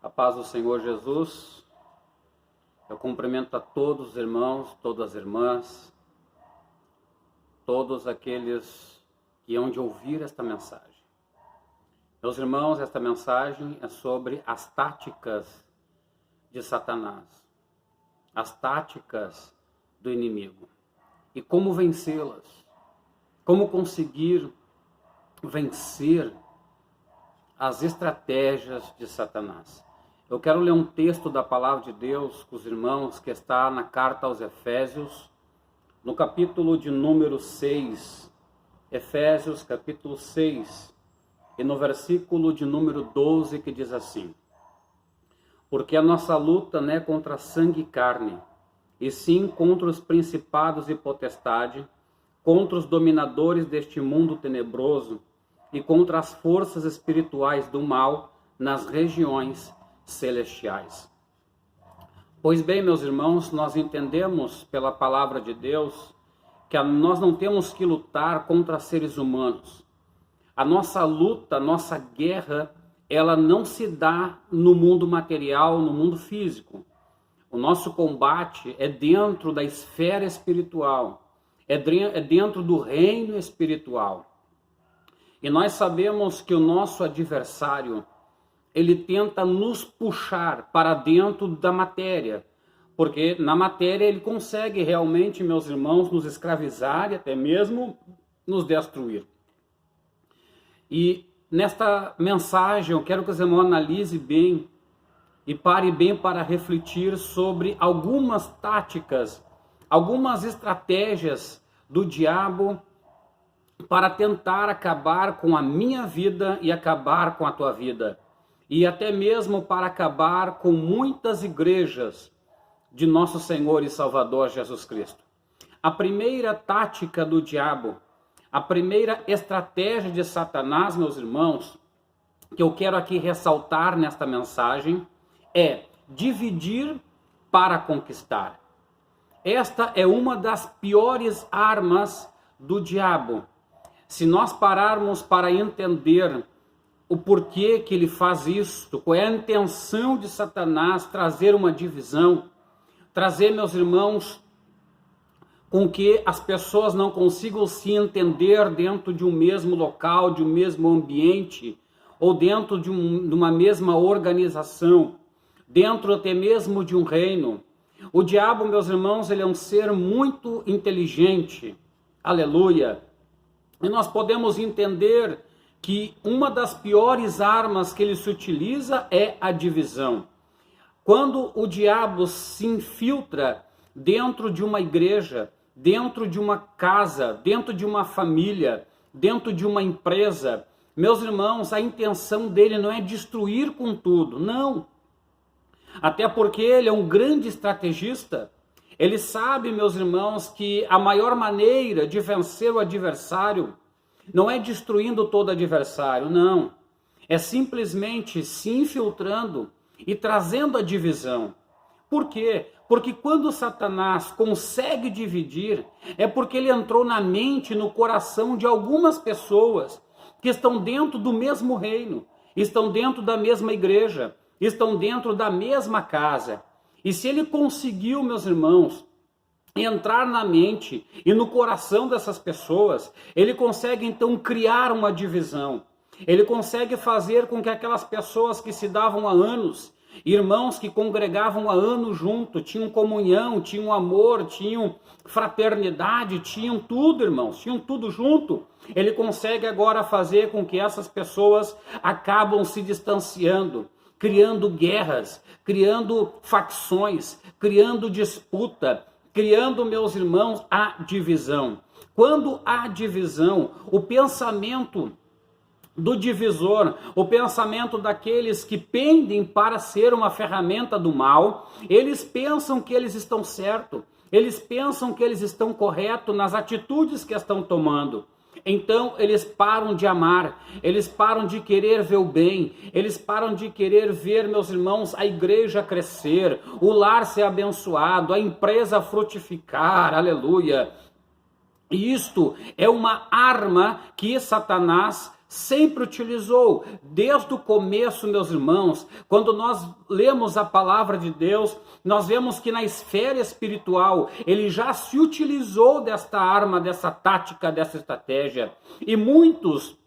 A paz do Senhor Jesus. Eu cumprimento a todos os irmãos, todas as irmãs, todos aqueles que hão de ouvir esta mensagem. Meus irmãos, esta mensagem é sobre as táticas de Satanás, as táticas do inimigo e como vencê-las, como conseguir vencer as estratégias de Satanás. Eu quero ler um texto da palavra de Deus com os irmãos que está na carta aos Efésios, no capítulo de número 6, Efésios capítulo 6, e no versículo de número 12, que diz assim: porque a nossa luta não é contra sangue e carne, e sim contra os principados e potestades, contra os dominadores deste mundo tenebroso e contra as forças espirituais do mal nas regiões celestiais. Pois bem, meus irmãos, nós entendemos pela palavra de Deus que nós não temos que lutar contra seres humanos. A nossa luta, a nossa guerra, ela não se dá no mundo material, no mundo físico. O nosso combate é dentro da esfera espiritual, é dentro do reino espiritual. E nós sabemos que o nosso adversário, ele tenta nos puxar para dentro da matéria, porque na matéria ele consegue realmente, meus irmãos, nos escravizar e até mesmo nos destruir. E nesta mensagem eu quero que os irmãos analisem bem e parem bem para refletir sobre algumas táticas, algumas estratégias do diabo para tentar acabar com a minha vida e acabar com a tua vida. E até mesmo para acabar com muitas igrejas de nosso Senhor e Salvador Jesus Cristo. A primeira tática do diabo, a primeira estratégia de Satanás, meus irmãos, que eu quero aqui ressaltar nesta mensagem, é dividir para conquistar. Esta é uma das piores armas do diabo. Se nós pararmos para entender o porquê que ele faz isso, qual é a intenção de Satanás trazer uma divisão, trazer, meus irmãos, com que as pessoas não consigam se entender dentro de um mesmo local, de um mesmo ambiente, ou dentro de uma mesma organização, dentro até mesmo de um reino. O diabo, meus irmãos, ele é um ser muito inteligente, aleluia, e nós podemos entender que uma das piores armas que ele se utiliza é a divisão. Quando o diabo se infiltra dentro de uma igreja, dentro de uma casa, dentro de uma família, dentro de uma empresa, meus irmãos, a intenção dele não é destruir com tudo, não. Até porque ele é um grande estrategista. Ele sabe, meus irmãos, que a maior maneira de vencer o adversário não é destruindo todo adversário, não. É simplesmente se infiltrando e trazendo a divisão. Por quê? Porque quando Satanás consegue dividir, é porque ele entrou na mente, no coração de algumas pessoas que estão dentro do mesmo reino, estão dentro da mesma igreja, estão dentro da mesma casa. E se ele conseguiu, meus irmãos, entrar na mente e no coração dessas pessoas, ele consegue então criar uma divisão. Ele consegue fazer com que aquelas pessoas que se davam há anos, irmãos que congregavam há anos junto, tinham comunhão, tinham amor, tinham fraternidade, tinham tudo, irmãos, tinham tudo junto. Ele consegue agora fazer com que essas pessoas acabam se distanciando, criando guerras, criando facções, criando disputa, criando, meus irmãos, a divisão. Quando há divisão, o pensamento do divisor, o pensamento daqueles que pendem para ser uma ferramenta do mal, eles pensam que eles estão certos, eles pensam que eles estão corretos nas atitudes que estão tomando. Então eles param de amar, eles param de querer ver o bem, eles param de querer ver, meus irmãos, a igreja crescer, o lar ser abençoado, a empresa frutificar, aleluia. E isto é uma arma que Satanás sempre utilizou. Desde o começo, meus irmãos, quando nós lemos a palavra de Deus, nós vemos que na esfera espiritual, ele já se utilizou desta arma, dessa tática, dessa estratégia. E muitos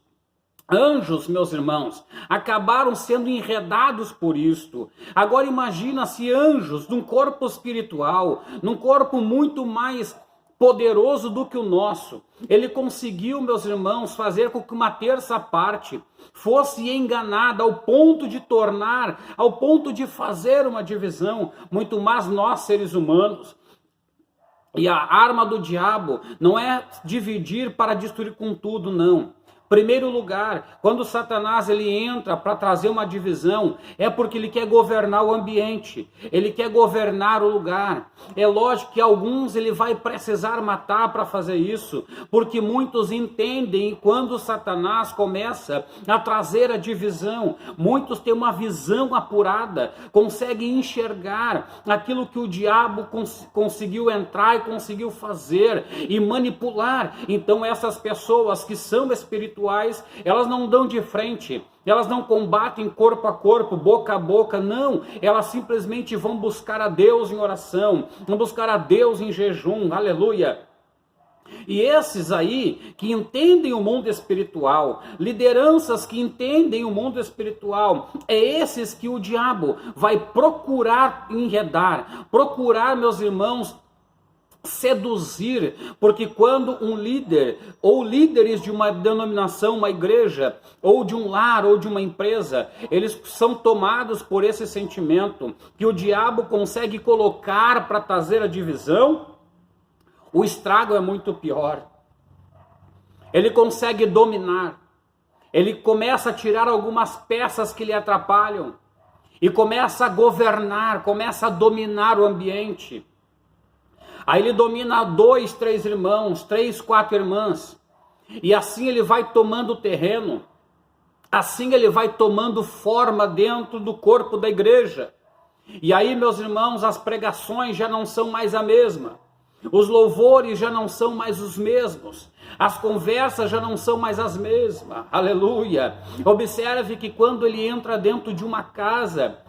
anjos, meus irmãos, acabaram sendo enredados por isto. Agora imagina se anjos, num corpo espiritual, num corpo muito mais poderoso do que o nosso, ele conseguiu, meus irmãos, fazer com que uma terça parte fosse enganada ao ponto de fazer uma divisão, muito mais nós seres humanos. E a arma do diabo não é dividir para destruir com tudo, não. Primeiro lugar, quando Satanás ele entra para trazer uma divisão, é porque ele quer governar o ambiente, ele quer governar o lugar. É lógico que alguns ele vai precisar matar para fazer isso, porque muitos entendem quando Satanás começa a trazer a divisão, muitos têm uma visão apurada, conseguem enxergar aquilo que o diabo conseguiu entrar e conseguiu fazer e manipular. Então essas pessoas que são espirituais, elas não dão de frente, elas não combatem corpo a corpo, boca a boca, não, elas simplesmente vão buscar a Deus em oração, vão buscar a Deus em jejum, aleluia. E esses aí que entendem o mundo espiritual, lideranças que entendem o mundo espiritual, é esses que o diabo vai procurar enredar, procurar, meus irmãos, seduzir, porque quando um líder ou líderes de uma denominação, uma igreja, ou de um lar, ou de uma empresa, eles são tomados por esse sentimento que o diabo consegue colocar para trazer a divisão, o estrago é muito pior. Ele consegue dominar, ele começa a tirar algumas peças que lhe atrapalham e começa a governar, começa a dominar o ambiente. Aí ele domina 2, 3 irmãos, 3, 4 irmãs. E assim ele vai tomando terreno. Assim ele vai tomando forma dentro do corpo da igreja. E aí, meus irmãos, as pregações já não são mais a mesma. Os louvores já não são mais os mesmos. As conversas já não são mais as mesmas. Aleluia. Observe que quando ele entra dentro de uma casa,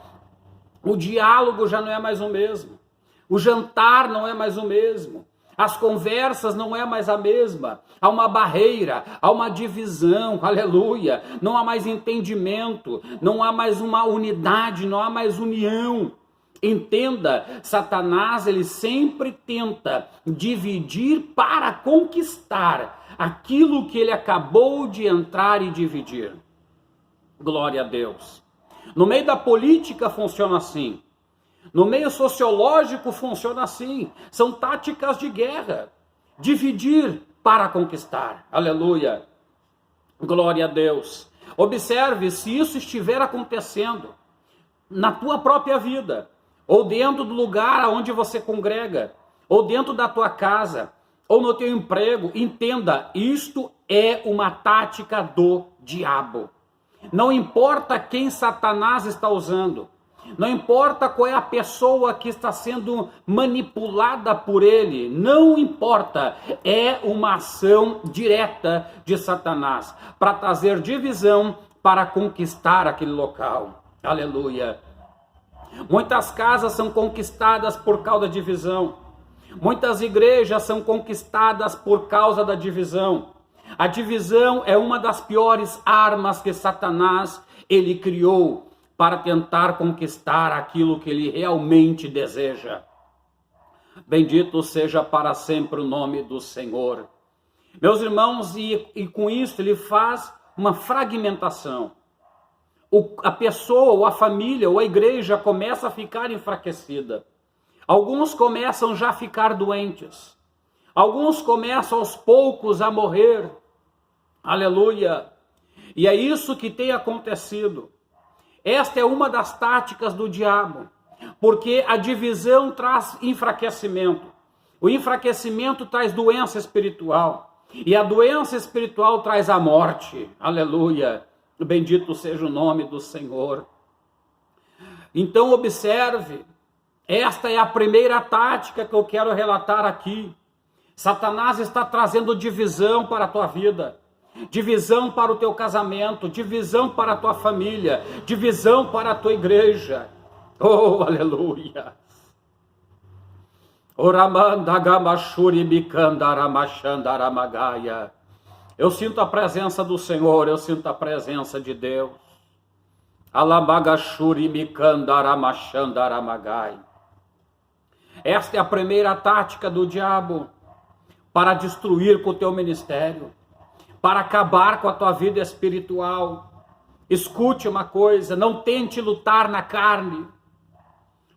o diálogo já não é mais o mesmo. O jantar não é mais o mesmo, as conversas não é mais a mesma, há uma barreira, há uma divisão, aleluia, não há mais entendimento, não há mais uma unidade, não há mais união. Entenda, Satanás ele sempre tenta dividir para conquistar aquilo que ele acabou de entrar e dividir. Glória a Deus. No meio da política funciona assim. No meio sociológico funciona assim, são táticas de guerra, dividir para conquistar, aleluia, glória a Deus. Observe se isso estiver acontecendo na tua própria vida, ou dentro do lugar onde você congrega, ou dentro da tua casa, ou no teu emprego, entenda, isto é uma tática do diabo. Não importa quem Satanás está usando, não importa qual é a pessoa que está sendo manipulada por ele, não importa, é uma ação direta de Satanás para trazer divisão, para conquistar aquele local. Aleluia. Muitas casas são conquistadas por causa da divisão. Muitas igrejas são conquistadas por causa da divisão. A divisão é uma das piores armas que Satanás ele criou para tentar conquistar aquilo que ele realmente deseja. Bendito seja para sempre o nome do Senhor. Meus irmãos, e com isso ele faz uma fragmentação. A pessoa, ou a família, ou a igreja começa a ficar enfraquecida. Alguns começam já a ficar doentes. Alguns começam aos poucos a morrer. Aleluia. E é isso que tem acontecido. Esta é uma das táticas do diabo, porque a divisão traz enfraquecimento. O enfraquecimento traz doença espiritual, e a doença espiritual traz a morte. Aleluia, bendito seja o nome do Senhor. Então observe, esta é a primeira tática que eu quero relatar aqui. Satanás está trazendo divisão para a tua vida. divisão para o teu casamento, divisão para a tua família, divisão para a tua igreja. Oh, aleluia! Eu sinto a presença do Senhor, eu sinto a presença de Deus. Esta é a primeira tática do diabo para destruir com o teu ministério, para acabar com a tua vida espiritual. Escute uma coisa, não tente lutar na carne,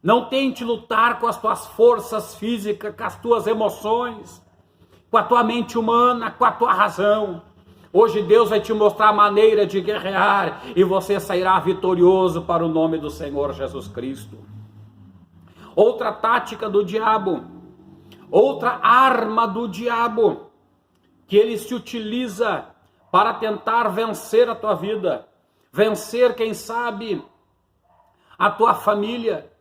não tente lutar com as tuas forças físicas, com as tuas emoções, com a tua mente humana, com a tua razão. Hoje Deus vai te mostrar a maneira de guerrear e você sairá vitorioso para o nome do Senhor Jesus Cristo. Outra tática do diabo, outra arma do diabo, que ele se utiliza para tentar vencer a tua vida, vencer, quem sabe, a tua família,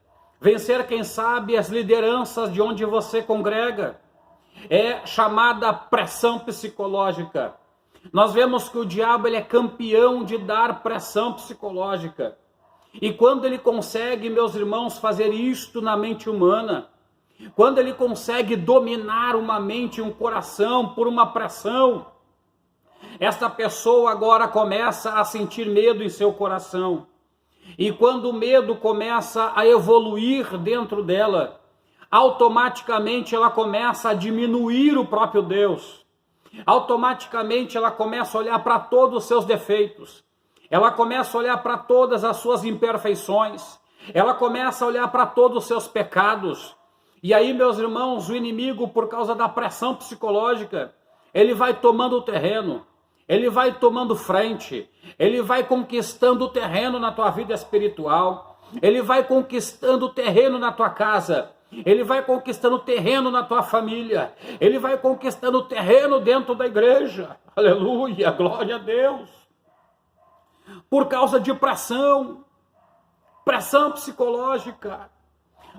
vencer, quem sabe, as lideranças de onde você congrega, é chamada pressão psicológica. Nós vemos que o diabo ele é campeão de dar pressão psicológica. E quando ele consegue, meus irmãos, fazer isto na mente humana, quando ele consegue dominar uma mente e um coração por uma pressão, esta pessoa agora começa a sentir medo em seu coração. E quando o medo começa a evoluir dentro dela, automaticamente ela começa a diminuir o próprio Deus. Automaticamente ela começa a olhar para todos os seus defeitos. Ela começa a olhar para todas as suas imperfeições. Ela começa a olhar para todos os seus pecados. E aí, meus irmãos, o inimigo, por causa da pressão psicológica, ele vai tomando o terreno, ele vai tomando frente, ele vai conquistando o terreno na tua vida espiritual, ele vai conquistando o terreno na tua casa, ele vai conquistando o terreno na tua família, ele vai conquistando o terreno dentro da igreja. Aleluia, glória a Deus. Por causa de pressão psicológica.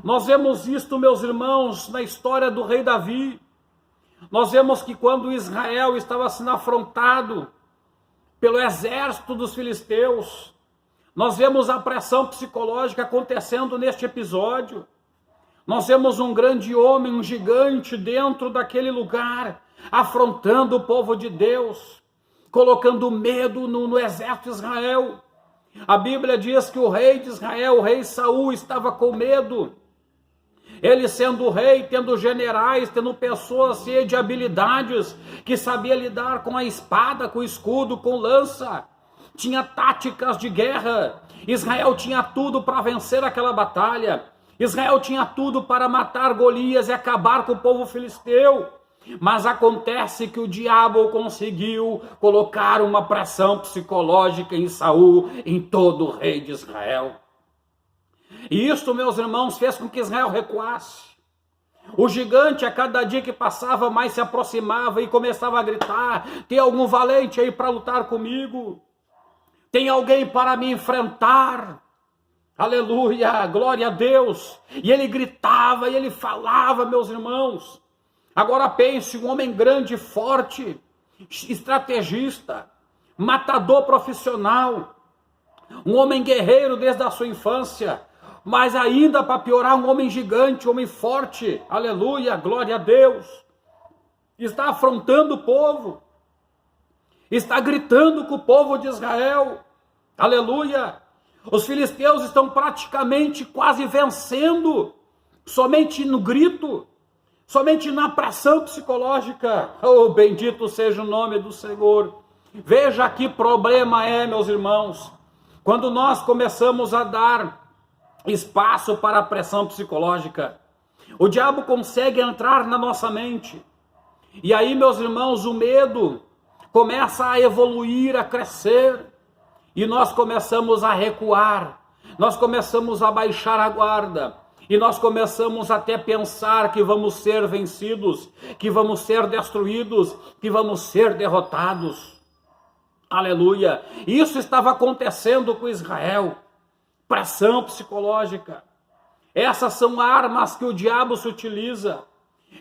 Nós vemos isto, meus irmãos, na história do rei Davi. Nós vemos que quando Israel estava sendo afrontado pelo exército dos filisteus, nós vemos a pressão psicológica acontecendo neste episódio. Nós vemos um grande homem, um gigante dentro daquele lugar, afrontando o povo de Deus, colocando medo no exército de Israel. A Bíblia diz que o rei de Israel, o rei Saul, estava com medo. Ele sendo rei, tendo generais, tendo pessoas cheias de habilidades, que sabia lidar com a espada, com o escudo, com lança. Tinha táticas de guerra. Israel tinha tudo para vencer aquela batalha. Israel tinha tudo para matar Golias e acabar com o povo filisteu. Mas acontece que o diabo conseguiu colocar uma pressão psicológica em Saul, em todo o rei de Israel. E isto, meus irmãos, fez com que Israel recuasse. O gigante, a cada dia que passava, mais se aproximava e começava a gritar: tem algum valente aí para lutar comigo? Tem alguém para me enfrentar? Aleluia, glória a Deus. E ele gritava e ele falava, meus irmãos. Agora pense, um homem grande, forte, estrategista, matador profissional, um homem guerreiro desde a sua infância, mas ainda para piorar, um homem gigante, um homem forte, aleluia, glória a Deus, está afrontando o povo, está gritando com o povo de Israel, aleluia. Os filisteus estão praticamente quase vencendo, somente no grito, somente na pressão psicológica. Oh, bendito seja o nome do Senhor. Veja que problema é, meus irmãos, quando nós começamos a dar espaço para a pressão psicológica. O diabo consegue entrar na nossa mente. E aí, meus irmãos, o medo começa a evoluir, a crescer. E nós começamos a recuar. Nós começamos a baixar a guarda. E nós começamos até pensar que vamos ser vencidos, que vamos ser destruídos, que vamos ser derrotados. Aleluia! Isso estava acontecendo com Israel. Pressão psicológica. Essas são armas que o diabo se utiliza.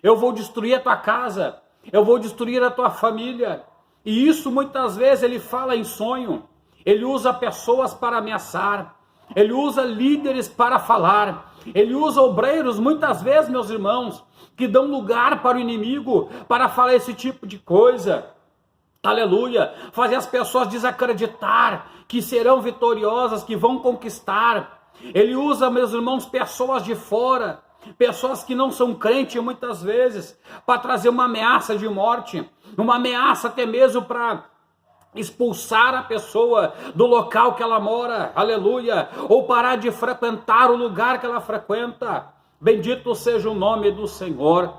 Eu vou destruir a tua casa. Eu vou destruir a tua família. E isso muitas vezes ele fala em sonho, ele usa pessoas para ameaçar, ele usa líderes para falar, ele usa obreiros muitas vezes, meus irmãos, que dão lugar para o inimigo, para falar esse tipo de coisa. Aleluia, fazer as pessoas desacreditar que serão vitoriosas, que vão conquistar. Ele usa, meus irmãos, pessoas de fora, pessoas que não são crentes muitas vezes, para trazer uma ameaça de morte, uma ameaça até mesmo para expulsar a pessoa do local que ela mora, aleluia, ou parar de frequentar o lugar que ela frequenta. Bendito seja o nome do Senhor.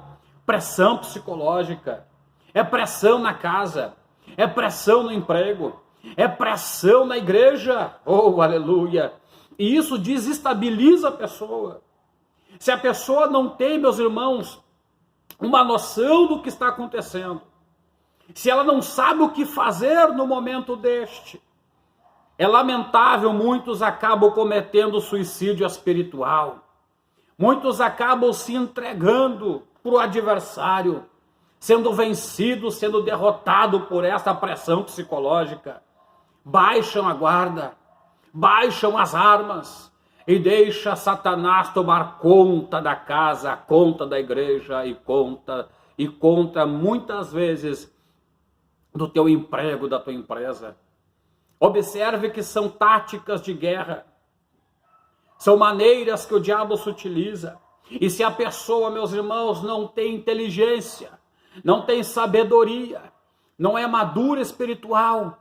Pressão psicológica, é pressão na casa, é pressão no emprego, é pressão na igreja, oh aleluia, e isso desestabiliza a pessoa. Se a pessoa não tem, meus irmãos, uma noção do que está acontecendo, se ela não sabe o que fazer no momento deste, é lamentável, muitos acabam cometendo suicídio espiritual, muitos acabam se entregando para o adversário, sendo vencido, sendo derrotado por essa pressão psicológica. Baixam a guarda, baixam as armas e deixa Satanás tomar conta da casa, conta da igreja e conta muitas vezes do teu emprego, da tua empresa. Observe que são táticas de guerra, são maneiras que o diabo se utiliza. E se a pessoa, meus irmãos, não tem inteligência, não tem sabedoria, não é madura espiritual,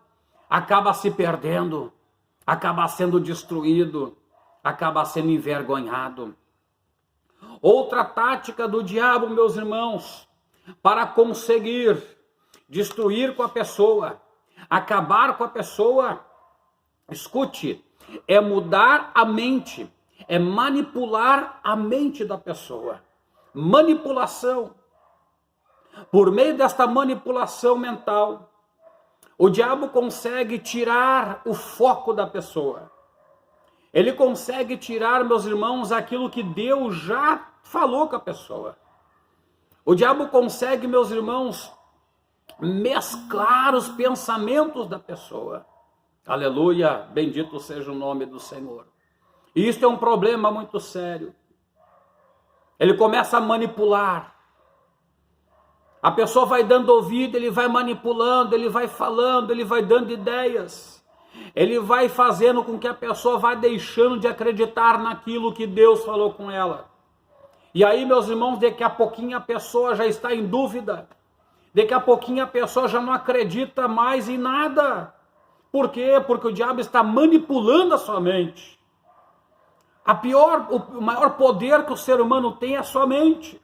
acaba se perdendo, acaba sendo destruído, acaba sendo envergonhado. Outra tática do diabo, meus irmãos, para conseguir destruir com a pessoa, acabar com a pessoa, escute, é mudar a mente, é manipular a mente da pessoa. Manipulação. Por meio desta manipulação mental, o diabo consegue tirar o foco da pessoa. Ele consegue tirar, meus irmãos, aquilo que Deus já falou com a pessoa. O diabo consegue, meus irmãos, mesclar os pensamentos da pessoa. Aleluia, bendito seja o nome do Senhor. E isso é um problema muito sério. Ele começa a manipular. A pessoa vai dando ouvido, ele vai manipulando, ele vai falando, ele vai dando ideias. Ele vai fazendo com que a pessoa vá deixando de acreditar naquilo que Deus falou com ela. E aí, meus irmãos, daqui a pouquinho a pessoa já está em dúvida. Daqui a pouquinho a pessoa já não acredita mais em nada. Por quê? Porque o diabo está manipulando a sua mente. O maior poder que o ser humano tem é a sua mente.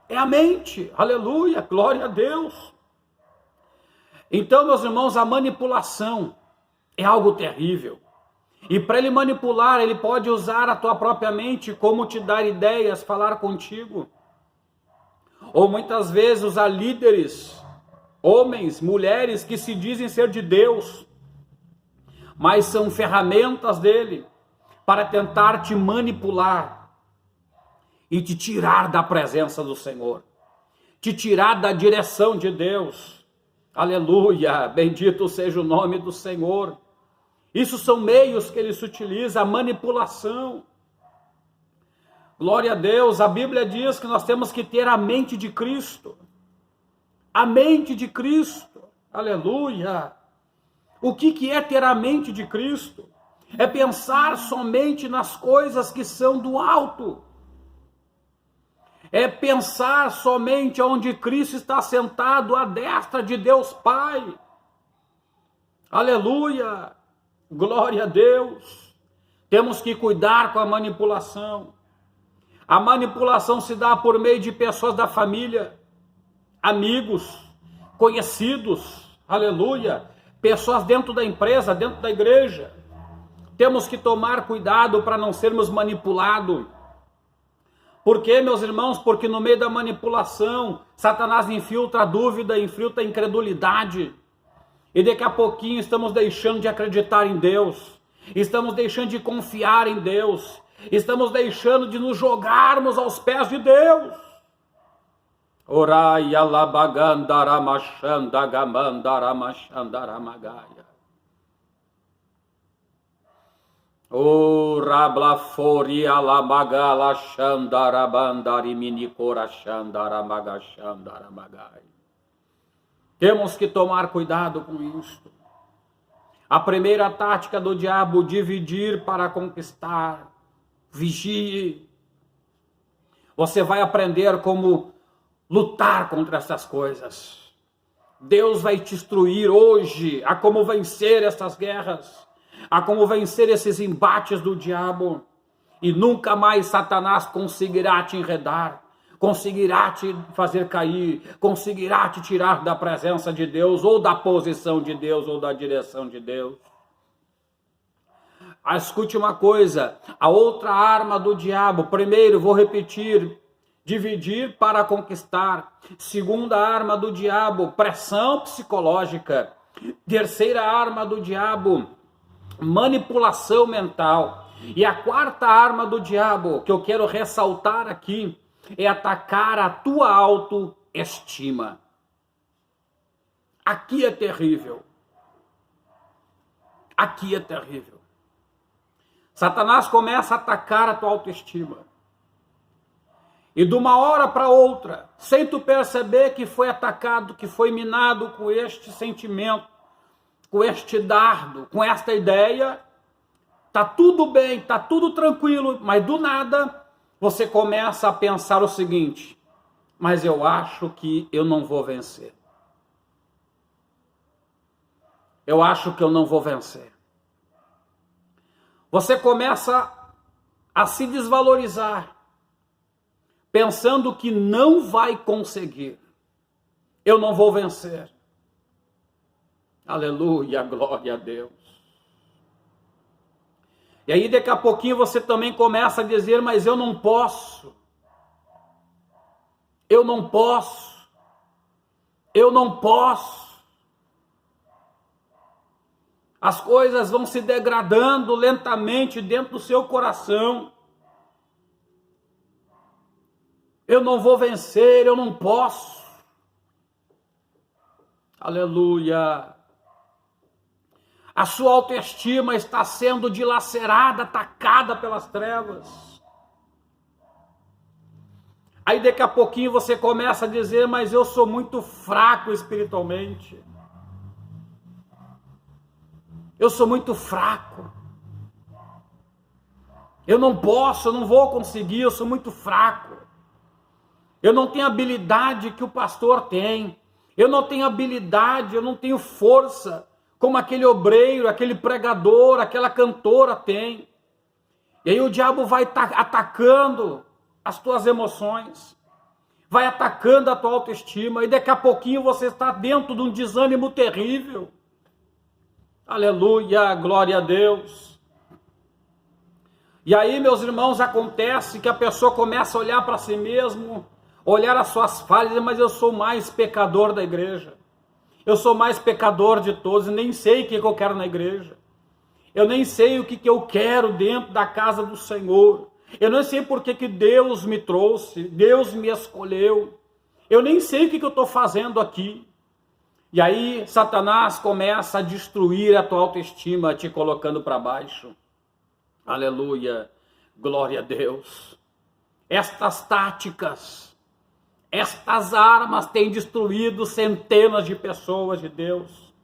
É a mente. Aleluia, glória a Deus. Então, meus irmãos, a manipulação é algo terrível. E para ele manipular, ele pode usar a tua própria mente, como te dar ideias, falar contigo. Ou muitas vezes usar líderes, homens, mulheres que se dizem ser de Deus, mas são ferramentas dele para tentar te manipular e te tirar da presença do Senhor, te tirar da direção de Deus. Aleluia, bendito seja o nome do Senhor. Isso são meios que ele se utiliza, a manipulação. Glória a Deus, a Bíblia diz que nós temos que ter a mente de Cristo. A mente de Cristo, aleluia. O que é ter a mente de Cristo? É pensar somente nas coisas que são do alto. É pensar somente onde Cristo está sentado à destra de Deus Pai. Aleluia, glória a Deus. Temos que cuidar com a manipulação. A manipulação se dá por meio de pessoas da família, amigos, conhecidos, aleluia, pessoas dentro da empresa, dentro da igreja. Temos que tomar cuidado para não sermos manipulados. Por quê, meus irmãos? Porque no meio da manipulação, Satanás infiltra a dúvida, infiltra a incredulidade. E daqui a pouquinho estamos deixando de acreditar em Deus. Estamos deixando de confiar em Deus. Estamos deixando de nos jogarmos aos pés de Deus. Orai alabagandaramachandagamandaramachandaramagaya. O rablafori alabagala xandarabandari minicora xandaramagashandarabagai. Temos que tomar cuidado com isto. A primeira tática do diabo, dividir para conquistar. Vigie. Você vai aprender como lutar contra essas coisas. Deus vai te instruir hoje a como vencer essas guerras, a como vencer esses embates do diabo. E nunca mais Satanás conseguirá te enredar, conseguirá te fazer cair, conseguirá te tirar da presença de Deus, ou da posição de Deus, ou da direção de Deus. Escute uma coisa, a outra arma do diabo, primeiro, vou repetir, dividir para conquistar. Segunda arma do diabo, pressão psicológica. Terceira arma do diabo, manipulação mental. E a quarta arma do diabo, que eu quero ressaltar aqui, é atacar a tua autoestima. Aqui é terrível. Aqui é terrível. Satanás começa a atacar a tua autoestima. E de uma hora para outra, sem tu perceber que foi atacado, que foi minado com este sentimento, com este dardo, com esta ideia, tá tudo bem, tá tudo tranquilo, mas do nada você começa a pensar o seguinte: mas eu acho que eu não vou vencer. Eu acho que eu não vou vencer. Você começa a se desvalorizar, pensando que não vai conseguir. Eu não vou vencer. Aleluia, glória a Deus. E aí daqui a pouquinho você também começa a dizer: mas eu não posso. Eu não posso. Eu não posso. As coisas vão se degradando lentamente dentro do seu coração. Eu não vou vencer, eu não posso. Aleluia. A sua autoestima está sendo dilacerada, atacada pelas trevas. Aí daqui a pouquinho você começa a dizer: mas eu sou muito fraco espiritualmente. Eu sou muito fraco. Eu não posso, eu não vou conseguir, eu sou muito fraco. Eu não tenho a habilidade que o pastor tem. Eu não tenho habilidade, eu não tenho força como aquele obreiro, aquele pregador, aquela cantora tem. E aí o diabo vai atacando as tuas emoções, vai atacando a tua autoestima, e daqui a pouquinho você está dentro de um desânimo terrível. Aleluia, glória a Deus. E aí, meus irmãos, acontece que a pessoa começa a olhar para si mesmo, olhar as suas falhas e dizer: mas eu sou o mais pecador da igreja. Eu sou o mais pecador de todos, e nem sei o que eu quero na igreja. Eu nem sei o que eu quero dentro da casa do Senhor. Eu não sei por que Deus me trouxe, Deus me escolheu. Eu nem sei o que eu estou fazendo aqui. E aí Satanás começa a destruir a tua autoestima, te colocando para baixo. Aleluia, glória a Deus. Estas táticas, estas armas têm destruído centenas de pessoas de Deus.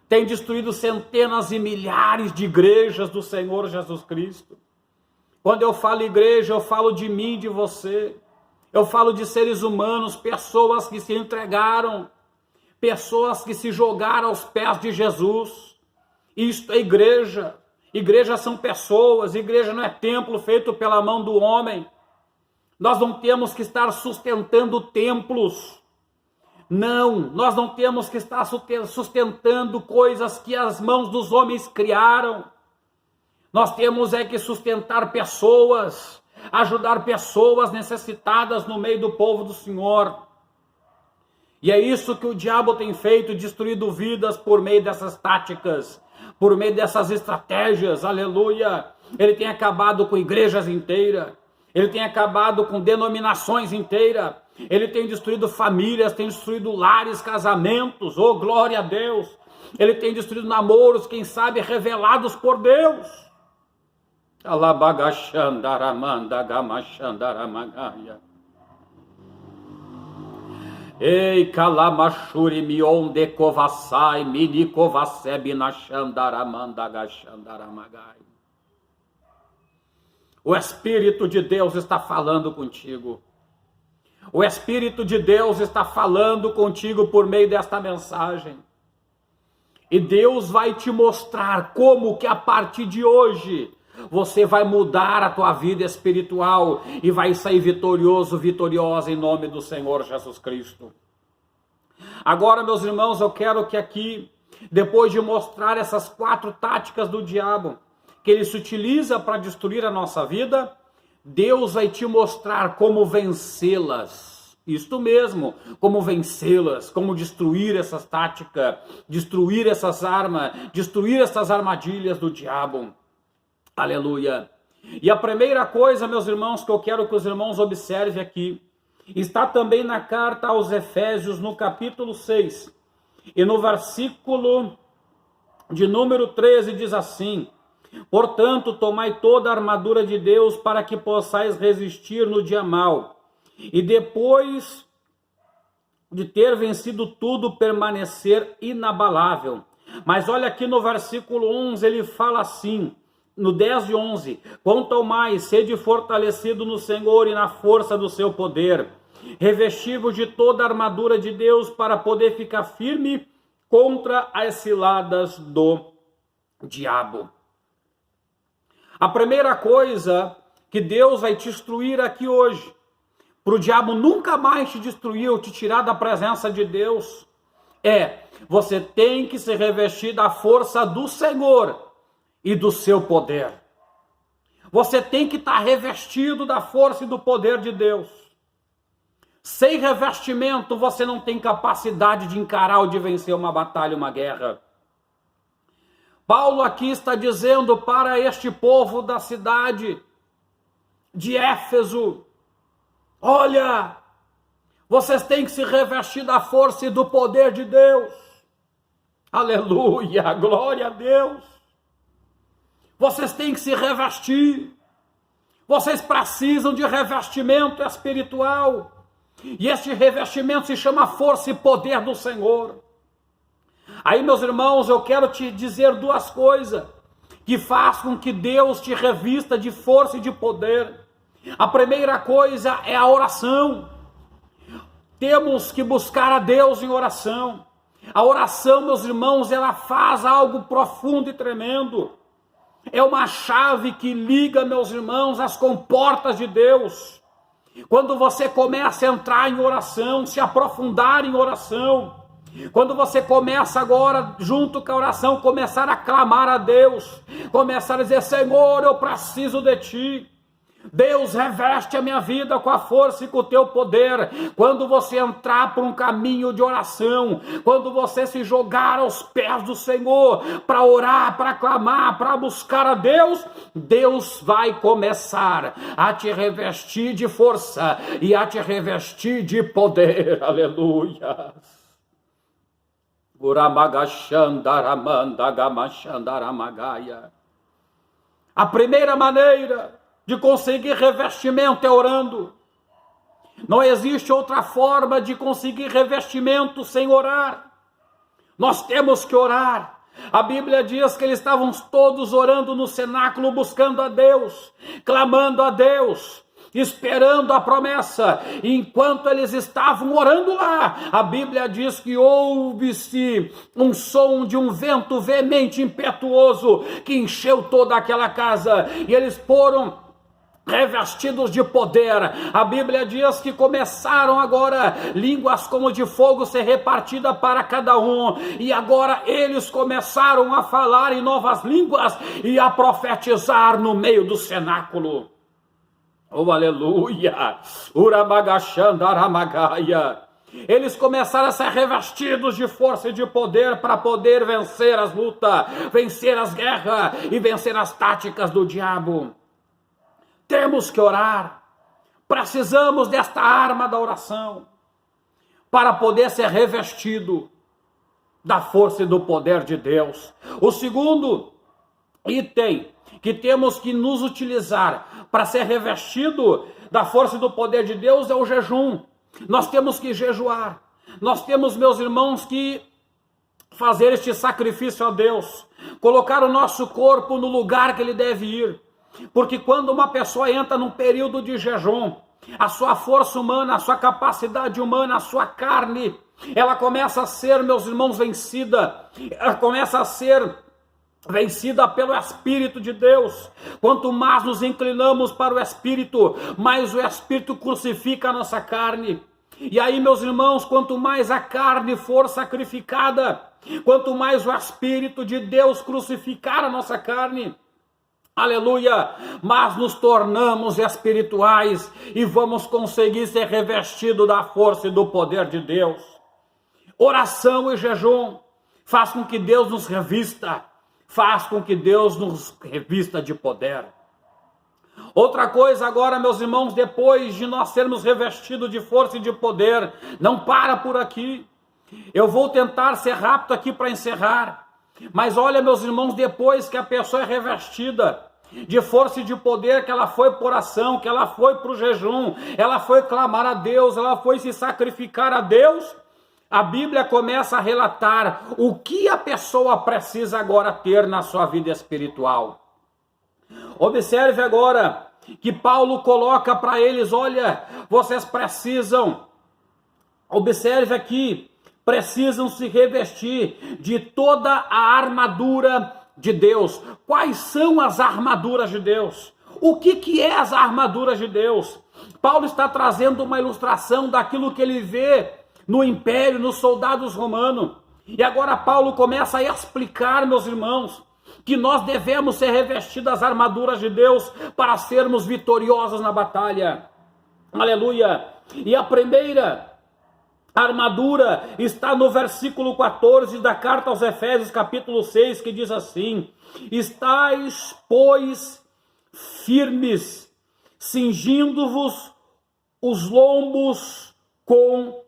Têm destruído centenas e milhares de igrejas do Senhor Jesus Cristo. Quando eu falo igreja, eu falo de mim, de você. Eu falo de seres humanos, pessoas que se entregaram, pessoas que se jogaram aos pés de Jesus. Isto é igreja. Igreja são pessoas, igreja não é templo feito pela mão do homem. Nós não temos que estar sustentando templos. Não, nós não temos que estar sustentando coisas que as mãos dos homens criaram. Nós temos que sustentar pessoas, ajudar pessoas necessitadas no meio do povo do Senhor. E é isso que o diabo tem feito, destruído vidas por meio dessas táticas, por meio dessas estratégias, aleluia. Ele tem acabado com igrejas inteiras, ele tem acabado com denominações inteiras, Ele tem destruído famílias, tem destruído lares, casamentos, oh glória a Deus. Ele tem destruído namoros, quem sabe revelados por Deus. Ei, kalamashuri mionde kovasai, mini kovasebi nashandaramandagachandaramagai. O Espírito de Deus está falando contigo. O Espírito de Deus está falando contigo por meio desta mensagem. E Deus vai te mostrar como que a partir de hoje você vai mudar a tua vida espiritual e vai sair vitorioso, vitoriosa em nome do Senhor Jesus Cristo. Agora, meus irmãos, eu quero que aqui, depois de mostrar essas 4 táticas do diabo, que ele se utiliza para destruir a nossa vida, Deus vai te mostrar como vencê-las. Isto mesmo, como vencê-las, como destruir essas táticas, destruir essas armas, destruir essas armadilhas do diabo. Aleluia. E a primeira coisa, meus irmãos, que eu quero que os irmãos observem aqui, está também na carta aos Efésios, no capítulo 6, e no versículo de número 13, diz assim: portanto, tomai toda a armadura de Deus para que possais resistir no dia mau, e depois de ter vencido tudo, permanecer inabalável. Mas olha aqui no versículo 11, ele fala assim, no 10 e 11, quanto ao mais, sede fortalecido no Senhor e na força do seu poder, revestivos de toda a armadura de Deus para poder ficar firme contra as ciladas do diabo. A primeira coisa que Deus vai te instruir aqui hoje, para o diabo nunca mais te destruir ou te tirar da presença de Deus, você tem que se revestir da força do Senhor e do seu poder. Você tem que estar revestido da força e do poder de Deus. Sem revestimento, você não tem capacidade de encarar ou de vencer uma batalha, uma guerra. Paulo aqui está dizendo para este povo da cidade de Éfeso: olha, vocês têm que se revestir da força e do poder de Deus. Aleluia, glória a Deus. Vocês têm que se revestir. Vocês precisam de revestimento espiritual. E este revestimento se chama força e poder do Senhor. Aí, meus irmãos, eu quero te dizer 2 coisas que faz com que Deus te revista de força e de poder. A primeira coisa é a oração. Temos que buscar a Deus em oração. A oração, meus irmãos, ela faz algo profundo e tremendo. É uma chave que liga, meus irmãos, as comportas de Deus. Quando você começa a entrar em oração, se aprofundar em oração, quando você começa agora, junto com a oração, começar a clamar a Deus, começar a dizer: Senhor, eu preciso de Ti. Deus, reveste a minha vida com a força e com o teu poder. Quando você entrar por um caminho de oração, quando você se jogar aos pés do Senhor para orar, para clamar, para buscar a Deus, Deus vai começar a te revestir de força e a te revestir de poder. Aleluia. A primeira maneira de conseguir revestimento é orando. Não existe outra forma de conseguir revestimento sem orar. Nós temos que orar. A Bíblia diz que eles estavam todos orando no cenáculo, buscando a Deus, clamando a Deus, esperando a promessa. E enquanto eles estavam orando lá, a Bíblia diz que houve-se um som de um vento veemente, impetuoso, que encheu toda aquela casa, e eles foram revestidos de poder. A Bíblia diz que começaram agora línguas como de fogo ser repartida para cada um, e agora eles começaram a falar em novas línguas e a profetizar no meio do cenáculo. Oh, aleluia! Uramagashandaramagaia. Eles começaram a ser revestidos de força e de poder para poder vencer as lutas, vencer as guerras e vencer as táticas do diabo. Temos que orar. Precisamos desta arma da oração para poder ser revestido da força e do poder de Deus. O segundo item que temos que nos utilizar para ser revestido da força e do poder de Deus é o jejum. Nós temos que jejuar. Nós temos, meus irmãos, que fazer este sacrifício a Deus, colocar o nosso corpo no lugar que ele deve ir. Porque quando uma pessoa entra num período de jejum, a sua força humana, a sua capacidade humana, a sua carne, ela começa a ser, meus irmãos, vencida. Ela começa a ser vencida pelo Espírito de Deus. Quanto mais nos inclinamos para o Espírito, mais o Espírito crucifica a nossa carne. E aí, meus irmãos, quanto mais a carne for sacrificada, quanto mais o Espírito de Deus crucificar a nossa carne, aleluia, mas nos tornamos espirituais e vamos conseguir ser revestidos da força e do poder de Deus. Oração e jejum faz com que Deus nos revista, faz com que Deus nos revista de poder. Outra coisa agora, meus irmãos, depois de nós sermos revestidos de força e de poder, não para por aqui. Eu vou tentar ser rápido aqui para encerrar. Mas olha, meus irmãos, depois que a pessoa é revestida de força e de poder, que ela foi por oração, que ela foi para o jejum, ela foi clamar a Deus, ela foi se sacrificar a Deus, a Bíblia começa a relatar o que a pessoa precisa agora ter na sua vida espiritual. Observe agora que Paulo coloca para eles, olha, vocês precisam, observe aqui, precisam se revestir de toda a armadura de Deus. Quais são as armaduras de Deus? O que é as armaduras de Deus? Paulo está trazendo uma ilustração daquilo que ele vê no império, nos soldados romanos. E agora Paulo começa a explicar, meus irmãos, que nós devemos ser revestidos das armaduras de Deus para sermos vitoriosos na batalha. Aleluia! E a primeira armadura está no versículo 14 da carta aos Efésios, capítulo 6, que diz assim: estais, pois, firmes, cingindo-vos os lombos com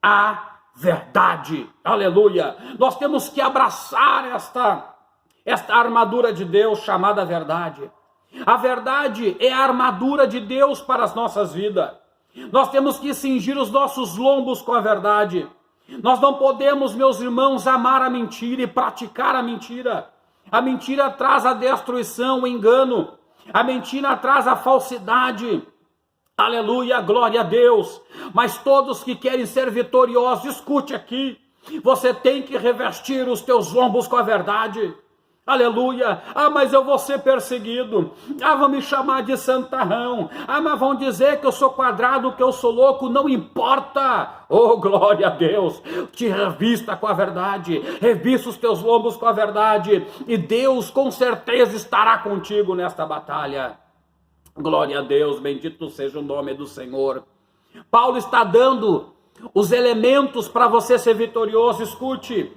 a verdade. Aleluia! Nós temos que abraçar esta armadura de Deus chamada verdade. A verdade é a armadura de Deus para as nossas vidas. Nós temos que cingir os nossos lombos com a verdade. Nós não podemos, meus irmãos, amar a mentira e praticar a mentira. A mentira traz a destruição, o engano. A mentira traz a falsidade. Aleluia, glória a Deus. Mas todos que querem ser vitoriosos, escute aqui. Você tem que revestir os teus lombos com a verdade. Aleluia. Ah, mas eu vou ser perseguido. Ah, vão me chamar de santarrão. Ah, mas vão dizer que eu sou quadrado, que eu sou louco. Não importa. Oh, glória a Deus. Te revista com a verdade. Revista os teus lombos com a verdade. E Deus com certeza estará contigo nesta batalha. Glória a Deus. Bendito seja o nome do Senhor. Paulo está dando os elementos para você ser vitorioso. Escute.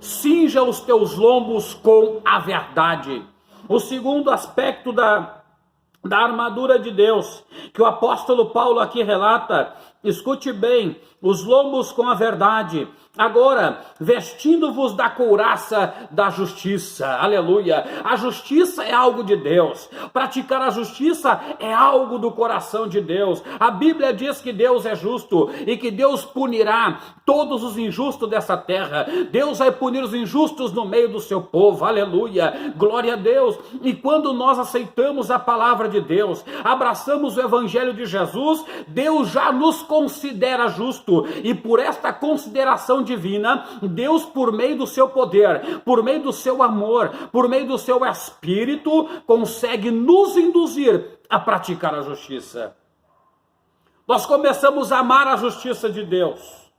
Cinja os teus lombos com a verdade. O segundo aspecto da armadura de Deus, que o apóstolo Paulo aqui relata, escute bem, os lombos com a verdade. Agora, vestindo-vos da couraça da justiça. Aleluia. A justiça é algo de Deus. Praticar a justiça é algo do coração de Deus. A Bíblia diz que Deus é justo e que Deus punirá todos os injustos dessa terra. Deus vai punir os injustos no meio do seu povo. Aleluia. Glória a Deus. E quando nós aceitamos a palavra de Deus, abraçamos o evangelho de Jesus, Deus já nos considera justo. E por esta consideração divina, Deus, por meio do seu poder, por meio do seu amor, por meio do seu espírito, consegue nos induzir a praticar a justiça. Nós começamos a amar a justiça de Deus.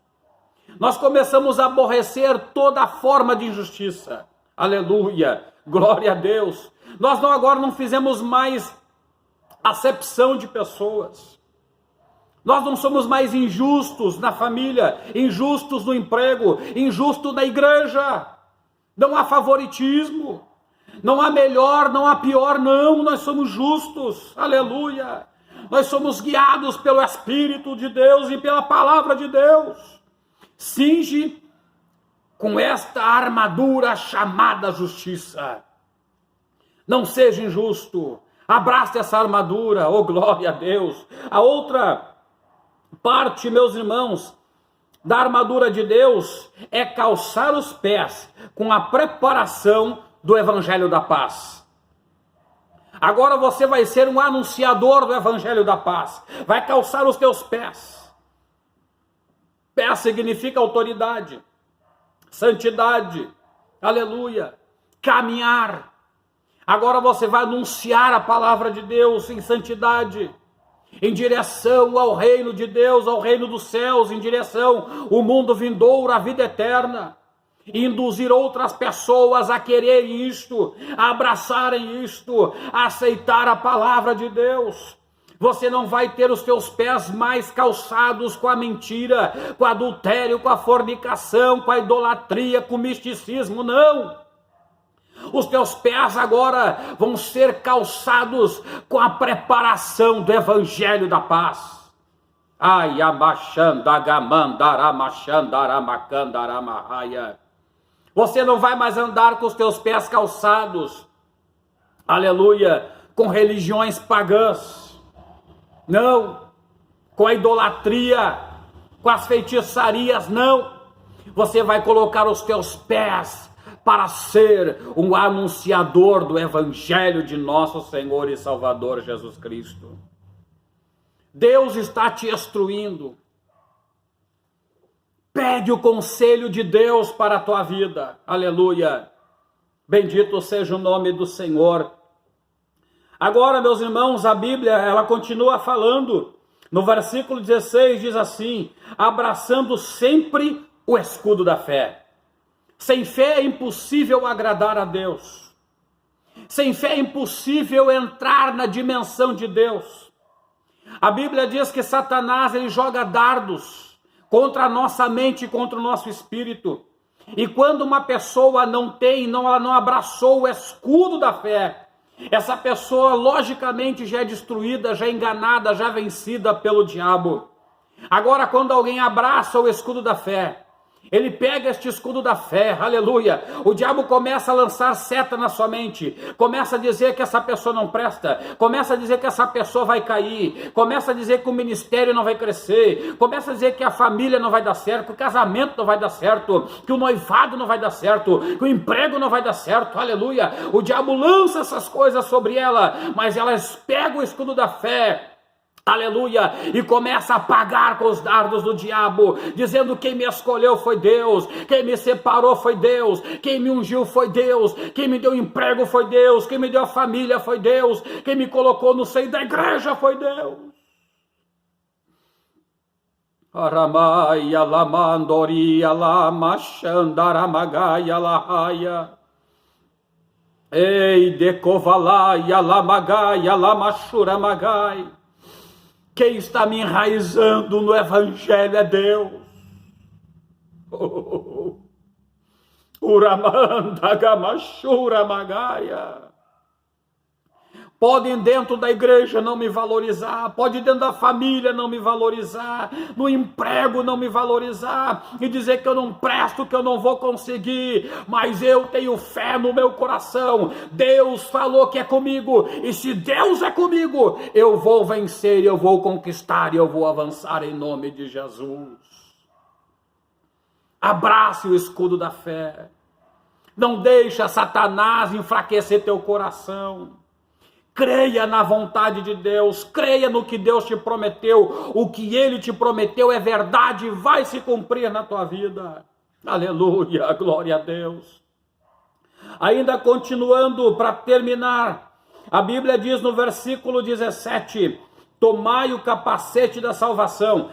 Nós começamos a aborrecer toda forma de injustiça. Aleluia, glória a Deus. Nós agora não fizemos mais acepção de pessoas. Nós não somos mais injustos na família, injustos no emprego, injustos na igreja. Não há favoritismo, não há melhor, não há pior, não, nós somos justos, aleluia. nós somos guiados pelo Espírito de Deus e pela palavra de Deus. Cinge com esta armadura chamada justiça. Não seja injusto, abrace essa armadura, oh glória a Deus. A outra parte, meus irmãos, da armadura de Deus é calçar os pés com a preparação do Evangelho da Paz. Agora você vai ser um anunciador do Evangelho da Paz, vai calçar os teus pés. Pé significa autoridade, santidade, aleluia, caminhar. Agora você vai anunciar a palavra de Deus em santidade, em direção ao reino de Deus, ao reino dos céus, em direção ao mundo vindouro, à vida eterna. E induzir outras pessoas a quererem isto, a abraçarem isto, a aceitar a palavra de Deus. Você não vai ter os teus pés mais calçados com a mentira, com o adultério, com a fornicação, com a idolatria, com o misticismo, não. Os teus pés agora vão ser calçados com a preparação do Evangelho da Paz. Ai, amachandagamandaramachandaramakandaramarraia. Você não vai mais andar com os teus pés calçados, aleluia, com religiões pagãs. Não, com a idolatria, com as feitiçarias, não. Você vai colocar os teus pés para ser um anunciador do Evangelho de nosso Senhor e Salvador Jesus Cristo. Deus está te instruindo. Pede o conselho de Deus para a tua vida. Aleluia. Bendito seja o nome do Senhor. Agora, meus irmãos, a Bíblia, ela continua falando. No versículo 16 diz assim: abraçando sempre o escudo da fé. Sem fé é impossível agradar a Deus. Sem fé é impossível entrar na dimensão de Deus. A Bíblia diz que Satanás, ele joga dardos contra a nossa mente e contra o nosso espírito. E quando uma pessoa ela não abraçou o escudo da fé, essa pessoa logicamente já é destruída, já é enganada, já é vencida pelo diabo. Agora, quando alguém abraça o escudo da fé, ele pega este escudo da fé, aleluia, o diabo começa a lançar seta na sua mente, começa a dizer que essa pessoa não presta, começa a dizer que essa pessoa vai cair, começa a dizer que o ministério não vai crescer, começa a dizer que a família não vai dar certo, que o casamento não vai dar certo, que o noivado não vai dar certo, que o emprego não vai dar certo, aleluia. O diabo lança essas coisas sobre ela, mas elas pegam o escudo da fé, aleluia, e começa a pagar com os dardos do diabo, dizendo: quem me escolheu foi Deus, quem me separou foi Deus, quem me ungiu foi Deus, quem me deu emprego foi Deus, quem me deu a família foi Deus, quem me colocou no seio da igreja foi Deus. Aramaia lamandoria lamachandaramagaia lahaia. Ei decovalaia lamagaia lamachuramagai. Quem está me enraizando no Evangelho é Deus. Uramanda gamachura magaia. Podem dentro da igreja não me valorizar, pode dentro da família não me valorizar, no emprego não me valorizar, e dizer que eu não presto, que eu não vou conseguir, mas eu tenho fé no meu coração. Deus falou que é comigo, e se Deus é comigo, eu vou vencer, eu vou conquistar, e eu vou avançar em nome de Jesus. Abrace o escudo da fé. Não deixa Satanás enfraquecer teu coração. Creia na vontade de Deus, creia no que Deus te prometeu. O que Ele te prometeu é verdade e vai se cumprir na tua vida. Aleluia, glória a Deus. Ainda continuando para terminar, a Bíblia diz no versículo 17: tomai o capacete da salvação,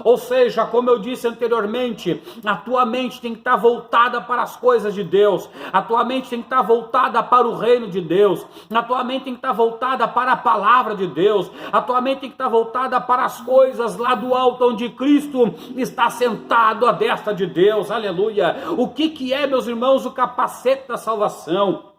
ou seja, como eu disse anteriormente, a tua mente tem que estar voltada para as coisas de Deus, a tua mente tem que estar voltada para o reino de Deus, a tua mente tem que estar voltada para a palavra de Deus, a tua mente tem que estar voltada para as coisas lá do alto, onde Cristo está sentado à destra de Deus, aleluia. O que é, meus irmãos, o capacete da salvação?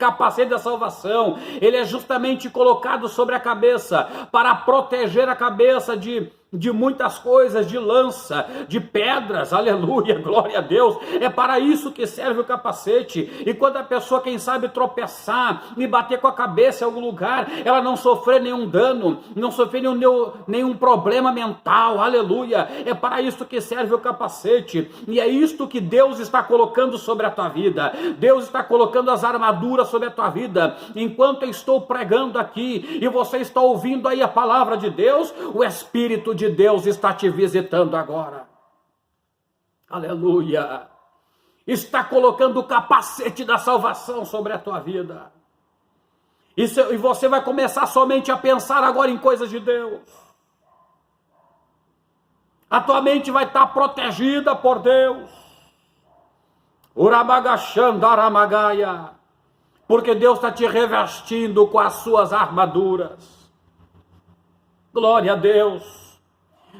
capacete da salvação, ele é justamente colocado sobre a cabeça para proteger a cabeça de muitas coisas, de lança, de pedras, aleluia, glória a Deus. É para isso que serve o capacete. E quando a pessoa, quem sabe, tropeçar e bater com a cabeça em algum lugar, ela não sofrer nenhum dano, não sofrer nenhum problema mental, aleluia. É para isso que serve o capacete. E é isto que Deus está colocando sobre a tua vida. Deus está colocando as armaduras sobre a tua vida. Enquanto eu estou pregando aqui e você está ouvindo aí a palavra de Deus, o Espírito de Deus está te visitando agora. Aleluia. Está colocando o capacete da salvação sobre a tua vida. E você vai começar somente a pensar agora em coisas de Deus. A tua mente vai estar protegida por Deus. Uramagachandaramagaia. Porque Deus está te revestindo com as suas armaduras. Glória a Deus.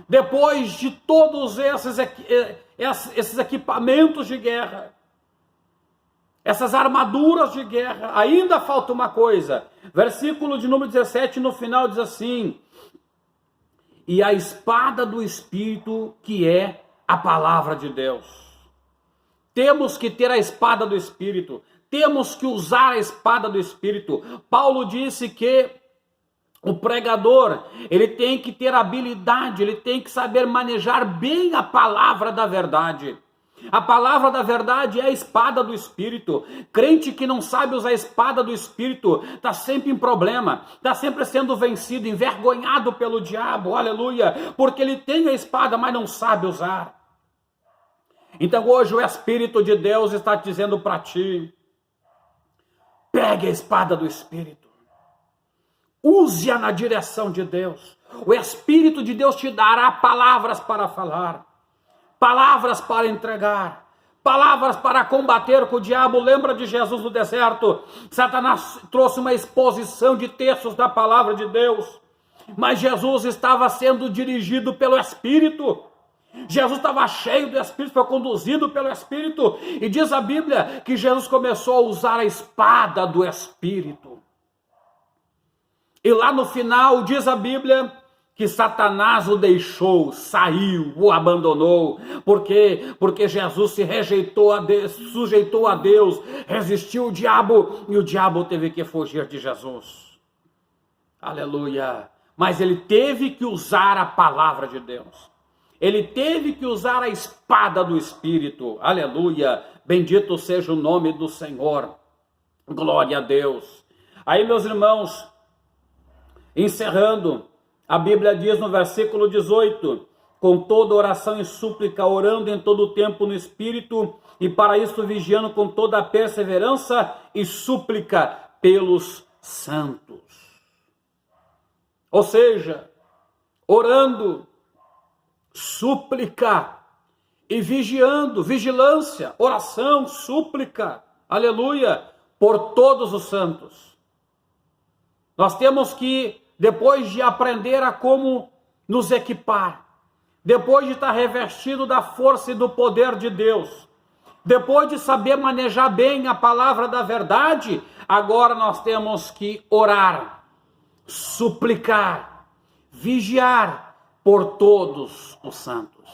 Depois de todos esses equipamentos de guerra, essas armaduras de guerra, ainda falta uma coisa. Versículo de número 17, no final diz assim: e a espada do Espírito, que é a palavra de Deus. Temos que ter a espada do Espírito, temos que usar a espada do Espírito. Paulo disse que o pregador, ele tem que ter habilidade, ele tem que saber manejar bem a palavra da verdade. A palavra da verdade é a espada do Espírito. Crente que não sabe usar a espada do Espírito está sempre em problema, está sempre sendo vencido, envergonhado pelo diabo, aleluia, porque ele tem a espada, mas não sabe usar. Então hoje o Espírito de Deus está dizendo para ti: pegue a espada do Espírito. Use-a na direção de Deus. O Espírito de Deus te dará palavras para falar, palavras para entregar, palavras para combater com o diabo. Lembra de Jesus no deserto? Satanás trouxe uma exposição de textos da palavra de Deus, mas Jesus estava sendo dirigido pelo Espírito. Jesus estava cheio do Espírito, foi conduzido pelo Espírito. E diz a Bíblia que Jesus começou a usar a espada do Espírito. E lá no final diz a Bíblia que Satanás o deixou, saiu, o abandonou. Por quê? Porque Jesus se sujeitou a Deus, resistiu ao diabo, e o diabo teve que fugir de Jesus. Aleluia. Mas ele teve que usar a palavra de Deus. Ele teve que usar a espada do Espírito. Aleluia. Bendito seja o nome do Senhor. Glória a Deus. Aí, meus irmãos, encerrando, a Bíblia diz no versículo 18: com toda oração e súplica, orando em todo o tempo no Espírito, e para isso vigiando com toda a perseverança e súplica pelos santos. Ou seja, orando, súplica e vigiando, vigilância, oração, súplica, aleluia, por todos os santos. Nós temos que, depois de aprender a como nos equipar, depois de estar revestido da força e do poder de Deus, depois de saber manejar bem a palavra da verdade, agora nós temos que orar, suplicar, vigiar por todos os santos.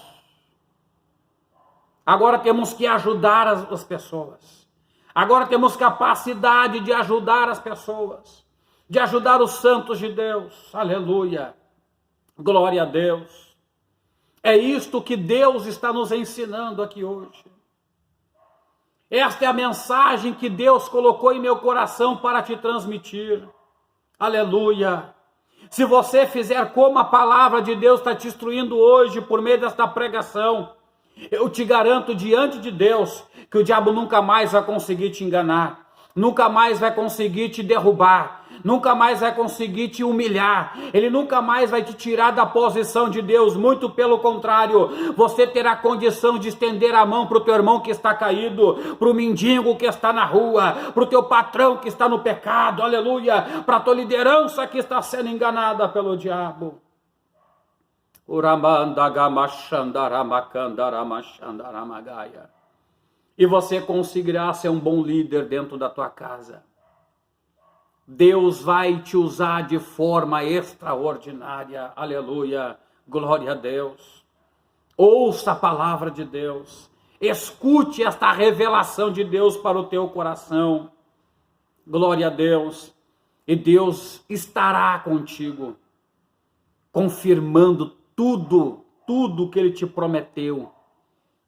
Agora temos que ajudar as pessoas. Agora temos capacidade de ajudar as pessoas, de ajudar os santos de Deus. Aleluia. Glória a Deus. É isto que Deus está nos ensinando aqui hoje. Esta é a mensagem que Deus colocou em meu coração para te transmitir. Aleluia. Se você fizer como a palavra de Deus está te instruindo hoje por meio desta pregação, eu te garanto diante de Deus que o diabo nunca mais vai conseguir te enganar, nunca mais vai conseguir te derrubar, nunca mais vai conseguir te humilhar, ele nunca mais vai te tirar da posição de Deus. Muito pelo contrário, você terá condição de estender a mão para o teu irmão que está caído, para o mendigo que está na rua, para o teu patrão que está no pecado, aleluia, para a tua liderança que está sendo enganada pelo diabo. E você conseguirá ser um bom líder dentro da tua casa. Deus vai te usar de forma extraordinária. Aleluia. Glória a Deus. Ouça a palavra de Deus. Escute esta revelação de Deus para o teu coração. Glória a Deus. E Deus estará contigo, confirmando tudo que Ele te prometeu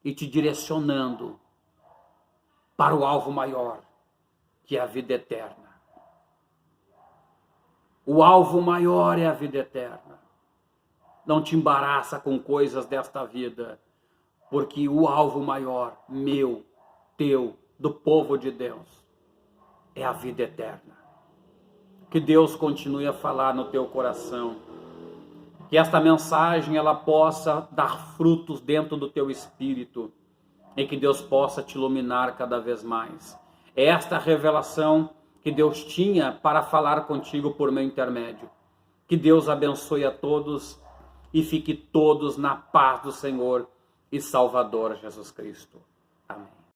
e te direcionando para o alvo maior, que é a vida eterna. O alvo maior é a vida eterna. Não te embaraça com coisas desta vida, porque o alvo maior, meu, teu, do povo de Deus, é a vida eterna. Que Deus continue a falar no teu coração. Que esta mensagem ela possa dar frutos dentro do teu espírito. E que Deus possa te iluminar cada vez mais. É esta revelação que Deus tinha para falar contigo por meu intermédio. Que Deus abençoe a todos e fique todos na paz do Senhor e Salvador Jesus Cristo. Amém.